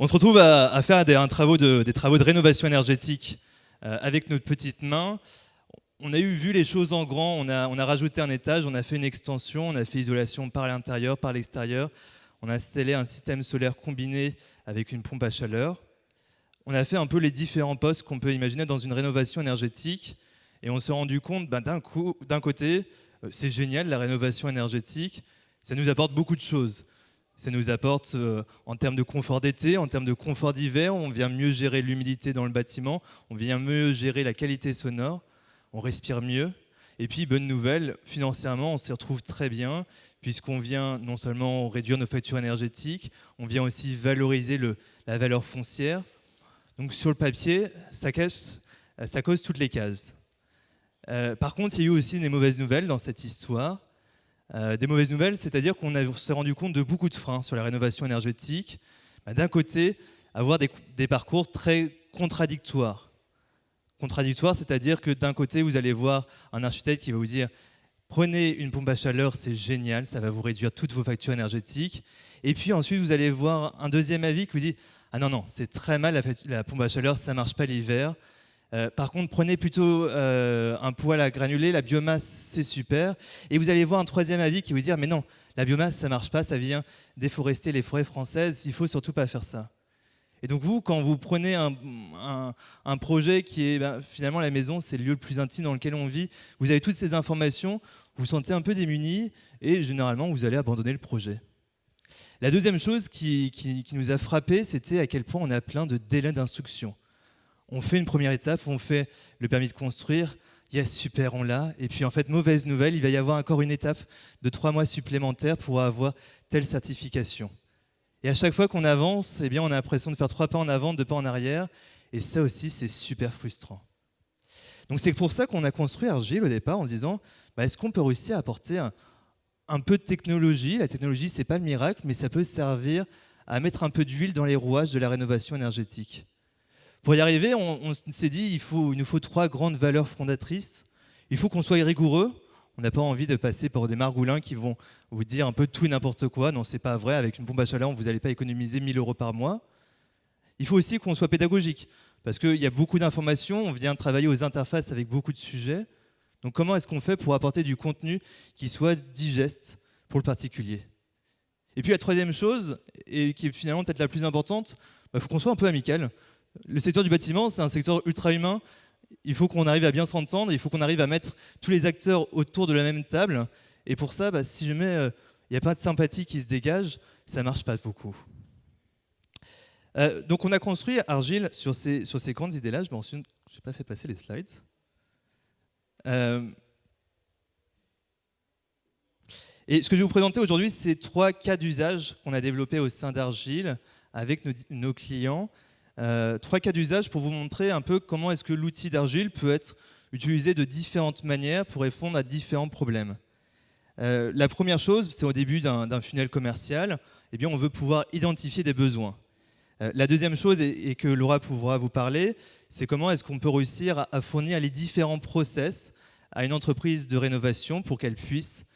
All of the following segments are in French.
On se retrouve à faire des travaux de rénovation énergétique avec notre petite main. On a vu les choses en grand, on a rajouté un étage, on a fait une extension, on a fait isolation par l'intérieur, par l'extérieur. On a installé un système solaire combiné avec une pompe à chaleur. On a fait un peu les différents postes qu'on peut imaginer dans une rénovation énergétique. Et on s'est rendu compte, d'un côté, c'est génial la rénovation énergétique, ça nous apporte beaucoup de choses. Ça nous apporte en termes de confort d'été, en termes de confort d'hiver, on vient mieux gérer l'humidité dans le bâtiment, on vient mieux gérer la qualité sonore, on respire mieux. Et puis, bonne nouvelle, financièrement, on s'y retrouve très bien, puisqu'on vient non seulement réduire nos factures énergétiques, on vient aussi valoriser la valeur foncière. Donc sur le papier, ça cause toutes les cases. Par contre, il y a eu aussi des mauvaises nouvelles dans cette histoire. Des mauvaises nouvelles, c'est-à-dire qu'on s'est rendu compte de beaucoup de freins sur la rénovation énergétique. D'un côté, avoir des parcours très contradictoires. Contradictoires, c'est-à-dire que d'un côté, vous allez voir un architecte qui va vous dire « Prenez une pompe à chaleur, c'est génial, ça va vous réduire toutes vos factures énergétiques. » Et puis ensuite, vous allez voir un deuxième avis qui vous dit « Ah non, c'est très mal, la pompe à chaleur, ça ne marche pas l'hiver. » Par contre, prenez plutôt un poêle à granulés, la biomasse, c'est super. Et vous allez voir un troisième avis qui va vous dire « Mais non, la biomasse, ça ne marche pas, ça vient déforester les forêts françaises, il ne faut surtout pas faire ça. » Et donc vous, quand vous prenez un projet qui est finalement la maison, c'est le lieu le plus intime dans lequel on vit, vous avez toutes ces informations, vous vous sentez un peu démunis et généralement, vous allez abandonner le projet. La deuxième chose qui nous a frappé, c'était à quel point on a plein de délais d'instruction. On fait une première étape, on fait le permis de construire, yes, super, on l'a. Et puis en fait, mauvaise nouvelle, il va y avoir encore une étape de 3 mois supplémentaires pour avoir telle certification. Et à chaque fois qu'on avance, on a l'impression de faire 3 pas en avant, 2 pas en arrière. Et ça aussi, c'est super frustrant. Donc c'est pour ça qu'on a construit Argile au départ en se disant, est-ce qu'on peut réussir à apporter un peu de technologie? La technologie, ce n'est pas le miracle, mais ça peut servir à mettre un peu d'huile dans les rouages de la rénovation énergétique. Pour y arriver, on s'est dit il nous faut 3 grandes valeurs fondatrices. Il faut qu'on soit rigoureux. On n'a pas envie de passer par des margoulins qui vont vous dire un peu tout et n'importe quoi. Non, c'est pas vrai. Avec une pompe à chaleur, vous n'allez pas économiser 1 000 € par mois. Il faut aussi qu'on soit pédagogique. Parce qu'il y a beaucoup d'informations. On vient travailler aux interfaces avec beaucoup de sujets. Donc comment est-ce qu'on fait pour apporter du contenu qui soit digeste pour le particulier? Et puis la troisième chose, et qui est finalement peut-être la plus importante, il faut qu'on soit un peu amical. Le secteur du bâtiment, c'est un secteur ultra humain. Il faut qu'on arrive à bien s'entendre, il faut qu'on arrive à mettre tous les acteurs autour de la même table. Et pour ça, si jamais il n'y a pas de sympathie qui se dégage, ça ne marche pas beaucoup. Donc on a construit Argile sur ces grandes idées-là. Je n'ai pas fait passer les slides. Et ce que je vais vous présenter aujourd'hui, c'est 3 cas d'usage qu'on a développés au sein d'Argile avec nos clients. 3 cas d'usage pour vous montrer un peu comment est-ce que l'outil d'Argile peut être utilisé de différentes manières pour répondre à différents problèmes. La première chose, c'est au début d'un funnel commercial, on veut pouvoir identifier des besoins. La deuxième chose, et que Laura pourra vous parler, c'est comment est-ce qu'on peut réussir à fournir les différents process à une entreprise de rénovation pour qu'elle puisse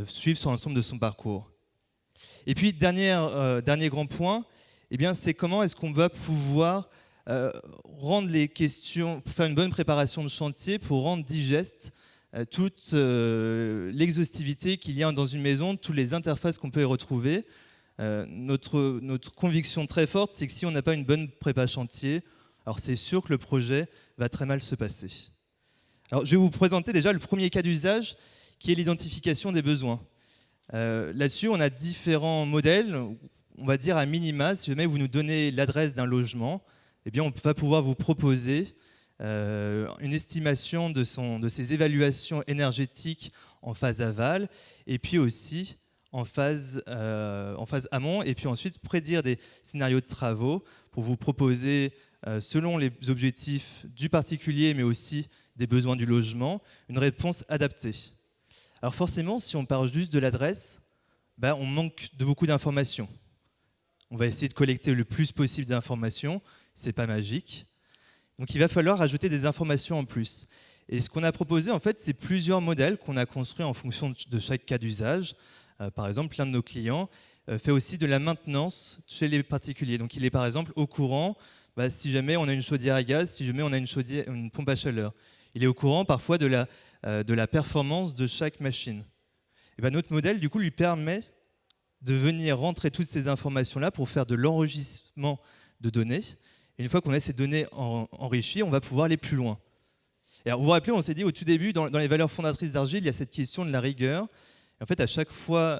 suivre sur l'ensemble de son parcours. Et puis, dernier grand point, c'est comment est-ce qu'on va pouvoir rendre les questions, faire une bonne préparation de chantier pour rendre digeste toute l'exhaustivité qu'il y a dans une maison, toutes les interfaces qu'on peut y retrouver. Notre conviction très forte, c'est que si on n'a pas une bonne prépa chantier, alors c'est sûr que le projet va très mal se passer. Alors, je vais vous présenter déjà le premier cas d'usage, qui est l'identification des besoins. Là-dessus, on a différents modèles. On va dire à minima, si jamais vous nous donnez l'adresse d'un logement, on va pouvoir vous proposer une estimation de ses évaluations énergétiques en phase aval, et puis aussi en phase amont, et puis ensuite prédire des scénarios de travaux pour vous proposer, selon les objectifs du particulier, mais aussi des besoins du logement, une réponse adaptée. Alors forcément, si on part juste de l'adresse, on manque de beaucoup d'informations. On va essayer de collecter le plus possible d'informations, c'est pas magique. Donc il va falloir ajouter des informations en plus. Et ce qu'on a proposé, en fait, c'est plusieurs modèles qu'on a construits en fonction de chaque cas d'usage. Par exemple, l'un de nos clients fait aussi de la maintenance chez les particuliers. Donc il est par exemple au courant si jamais on a une chaudière à gaz, si jamais on a une pompe à chaleur. Il est au courant parfois de la performance de chaque machine. Et notre modèle du coup lui permet de venir rentrer toutes ces informations-là pour faire de l'enregistrement de données. Et une fois qu'on a ces données enrichies, on va pouvoir aller plus loin. Et alors, vous vous rappelez, on s'est dit au tout début, dans les valeurs fondatrices d'Argile, il y a cette question de la rigueur. Et en fait, à chaque fois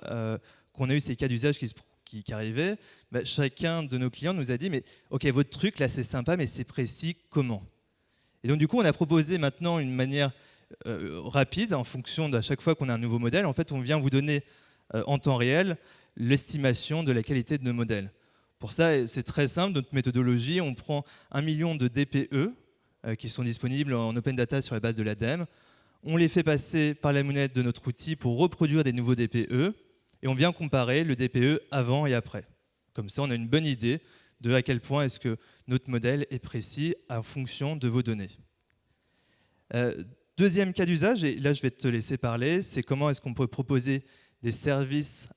qu'on a eu ces cas d'usage qui arrivaient, chacun de nos clients nous a dit « mais ok, votre truc, là, c'est sympa, mais c'est précis, comment ?» Et donc, du coup, on a proposé maintenant une manière rapide, en fonction d'à chaque fois qu'on a un nouveau modèle. En fait, on vient vous donner en temps réel l'estimation de la qualité de nos modèles. Pour ça, c'est très simple, notre méthodologie, on prend 1 million de DPE qui sont disponibles en open data sur la base de l'ADEME, on les fait passer par la mounette de notre outil pour reproduire des nouveaux DPE, et on vient comparer le DPE avant et après. Comme ça, on a une bonne idée de à quel point est-ce que notre modèle est précis en fonction de vos données. Deuxième cas d'usage, et là je vais te laisser parler, c'est comment est-ce qu'on peut proposer des services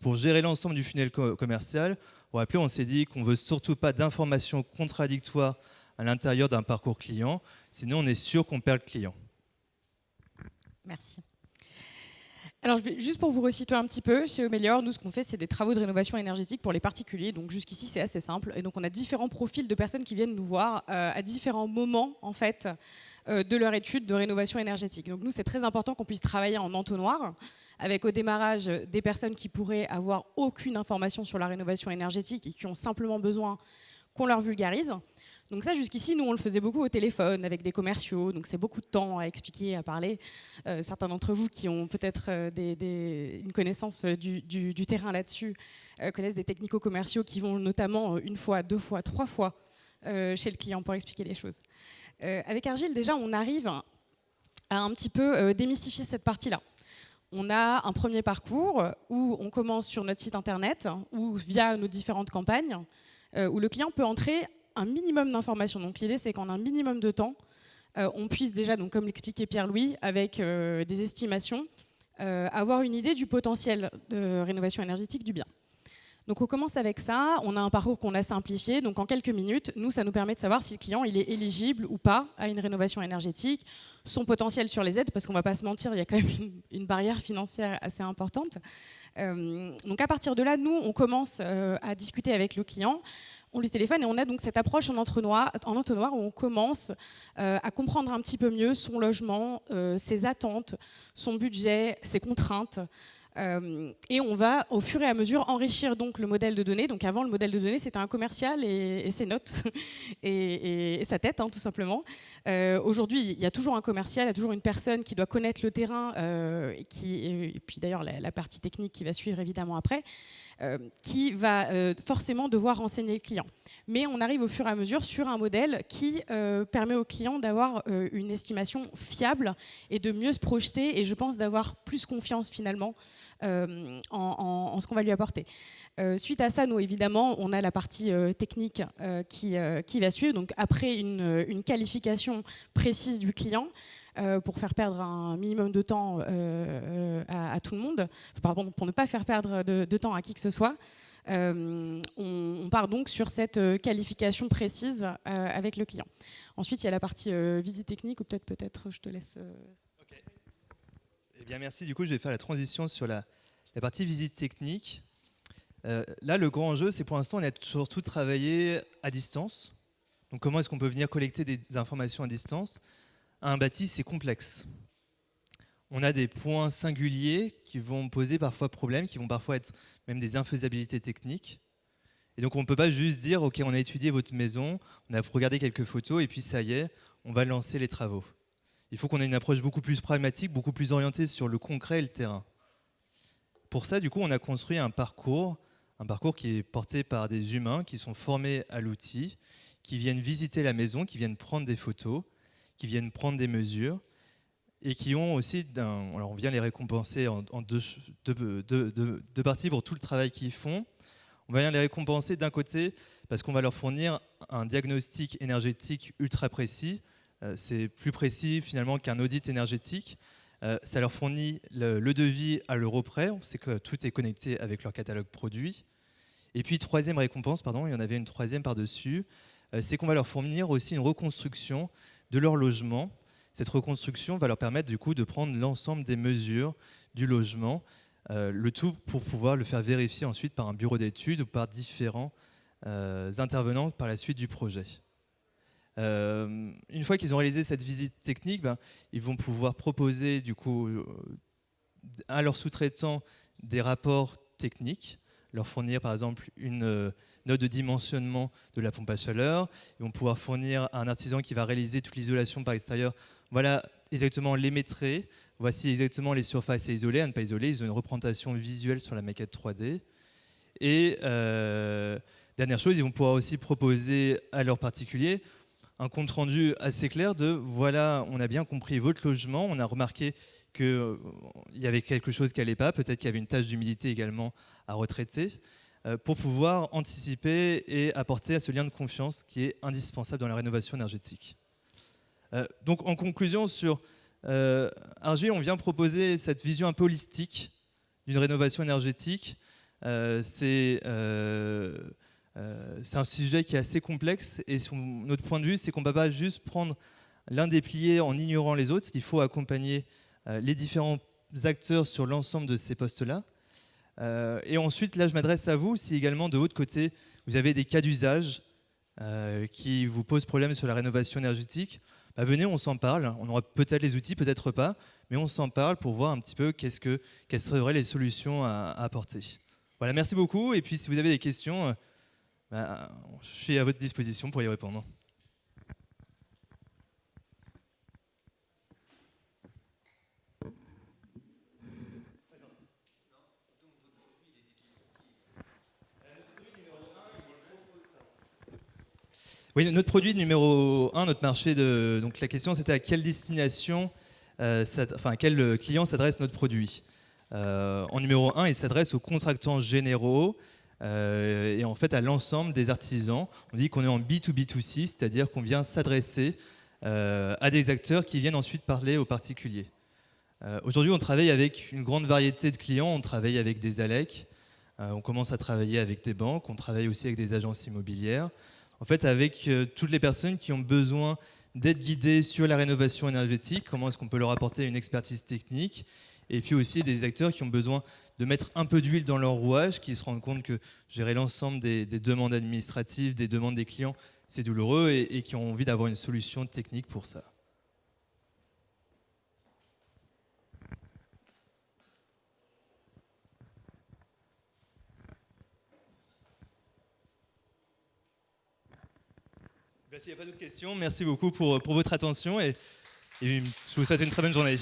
pour gérer l'ensemble du funnel commercial. Vous vous rappelez, on s'est dit qu'on ne veut surtout pas d'informations contradictoires à l'intérieur d'un parcours client, sinon on est sûr qu'on perd le client. Merci. Alors, juste pour vous resituer un petit peu, chez Omelior, nous, ce qu'on fait, c'est des travaux de rénovation énergétique pour les particuliers. Donc, jusqu'ici, c'est assez simple. Et donc, on a différents profils de personnes qui viennent nous voir à différents moments, en fait, de leur étude de rénovation énergétique. Donc, nous, c'est très important qu'on puisse travailler en entonnoir, avec au démarrage des personnes qui pourraient avoir aucune information sur la rénovation énergétique et qui ont simplement besoin qu'on leur vulgarise. Donc ça, jusqu'ici, nous, on le faisait beaucoup au téléphone, avec des commerciaux, donc c'est beaucoup de temps à expliquer, à parler. Certains d'entre vous qui ont peut-être une connaissance du terrain là-dessus connaissent des technico-commerciaux qui vont notamment une fois, deux fois, trois fois chez le client pour expliquer les choses. Avec Argile, déjà, on arrive à un petit peu démystifier cette partie-là. On a un premier parcours où on commence sur notre site internet ou via nos différentes campagnes où le client peut entrer un minimum d'informations. Donc l'idée, c'est qu'en un minimum de temps, on puisse déjà, donc, comme l'expliquait Pierre-Louis, avec des estimations, avoir une idée du potentiel de rénovation énergétique du bien. Donc on commence avec ça, on a un parcours qu'on a simplifié, donc en quelques minutes, nous, ça nous permet de savoir si le client il est éligible ou pas à une rénovation énergétique, son potentiel sur les aides, parce qu'on ne va pas se mentir, il y a quand même une barrière financière assez importante. Donc à partir de là, nous, on commence à discuter avec le client, on lui téléphone et on a donc cette approche en entonnoir où on commence à comprendre un petit peu mieux son logement, ses attentes, son budget, ses contraintes. Et on va au fur et à mesure enrichir donc le modèle de données. Donc avant, le modèle de données, c'était un commercial et ses notes et sa tête, tout simplement. Aujourd'hui, il y a toujours un commercial, il y a toujours une personne qui doit connaître le terrain et puis d'ailleurs la partie technique qui va suivre évidemment après, qui va forcément devoir renseigner le client. Mais on arrive au fur et à mesure sur un modèle qui permet au client d'avoir une estimation fiable et de mieux se projeter et je pense d'avoir plus confiance finalement en ce qu'on va lui apporter. Suite à ça, nous évidemment, on a la partie technique qui va suivre. Donc après une qualification précise du client, pour faire perdre un minimum de temps à tout le monde, pardon, pour ne pas faire perdre de temps à qui que ce soit, on part donc sur cette qualification précise avec le client. Ensuite, il y a la partie visite technique, ou peut-être je te laisse... Okay. Eh bien, merci. Du coup, je vais faire la transition sur la partie visite technique. Là, le grand enjeu, c'est pour l'instant, on a surtout travaillé à distance. Donc, comment est-ce qu'on peut venir collecter des informations à distance ? Un bâti, c'est complexe. On a des points singuliers qui vont poser parfois problème, qui vont parfois être même des infaisabilités techniques. Et donc on ne peut pas juste dire « Ok, on a étudié votre maison, on a regardé quelques photos et puis ça y est, on va lancer les travaux ». Il faut qu'on ait une approche beaucoup plus pragmatique, beaucoup plus orientée sur le concret et le terrain. Pour ça, du coup, on a construit un parcours qui est porté par des humains qui sont formés à l'outil, qui viennent visiter la maison, qui viennent prendre des photos, qui viennent prendre des mesures et qui ont aussi, alors on vient les récompenser en deux parties pour tout le travail qu'ils font. On va bien les récompenser d'un côté parce qu'on va leur fournir un diagnostic énergétique ultra précis. C'est plus précis finalement qu'un audit énergétique Ça leur fournit le devis à l'euro près, on sait que tout est connecté avec leur catalogue produit. Et puis troisième récompense, pardon, il y en avait une troisième par-dessus, c'est qu'on va leur fournir aussi une reconstruction de leur logement. Cette reconstruction va leur permettre du coup de prendre l'ensemble des mesures du logement, le tout pour pouvoir le faire vérifier ensuite par un bureau d'études ou par différents intervenants par la suite du projet. Une fois qu'ils ont réalisé cette visite technique, ils vont pouvoir proposer du coup à leurs sous-traitants des rapports techniques, leur fournir par exemple une note de dimensionnement de la pompe à chaleur. Ils vont pouvoir fournir à un artisan qui va réaliser toute l'isolation par extérieur, voilà exactement les métrés, voici exactement les surfaces à isoler, à ne pas isoler. Ils ont une représentation visuelle sur la maquette 3D. Et dernière chose, ils vont pouvoir aussi proposer à leurs particuliers un compte-rendu assez clair de voilà, on a bien compris votre logement, on a remarqué qu'il y avait quelque chose qui n'allait pas, peut-être qu'il y avait une tache d'humidité également à retraiter, pour pouvoir anticiper et apporter à ce lien de confiance qui est indispensable dans la rénovation énergétique. Donc en conclusion, sur Argy, on vient proposer cette vision un peu holistique d'une rénovation énergétique. C'est un sujet qui est assez complexe et notre point de vue, c'est qu'on ne peut pas juste prendre l'un des piliers en ignorant les autres. Il faut accompagner les différents acteurs sur l'ensemble de ces postes-là. Et ensuite, là, je m'adresse à vous. Si également, de votre côté, vous avez des cas d'usage qui vous posent problème sur la rénovation énergétique, venez, on s'en parle. On aura peut-être les outils, peut-être pas, mais on s'en parle pour voir un petit peu quelles seraient les solutions à apporter. Voilà, merci beaucoup. Et puis, si vous avez des questions, je suis à votre disposition pour y répondre. Oui, notre produit numéro 1, notre marché donc la question c'était à quelle destination, à quel client s'adresse notre produit. En numéro 1, il s'adresse aux contractants généraux et en fait à l'ensemble des artisans. On dit qu'on est en B2B2C, c'est-à-dire qu'on vient s'adresser à des acteurs qui viennent ensuite parler aux particuliers. Aujourd'hui, on travaille avec une grande variété de clients. On travaille avec des ALEC, on commence à travailler avec des banques, on travaille aussi avec des agences immobilières. En fait, avec toutes les personnes qui ont besoin d'être guidées sur la rénovation énergétique, comment est-ce qu'on peut leur apporter une expertise technique, et puis aussi des acteurs qui ont besoin de mettre un peu d'huile dans leur rouage, qui se rendent compte que gérer l'ensemble des demandes administratives, des demandes des clients, c'est douloureux, et qui ont envie d'avoir une solution technique pour ça. S'il n'y a pas d'autres questions, merci beaucoup pour votre attention et je vous souhaite une très bonne journée.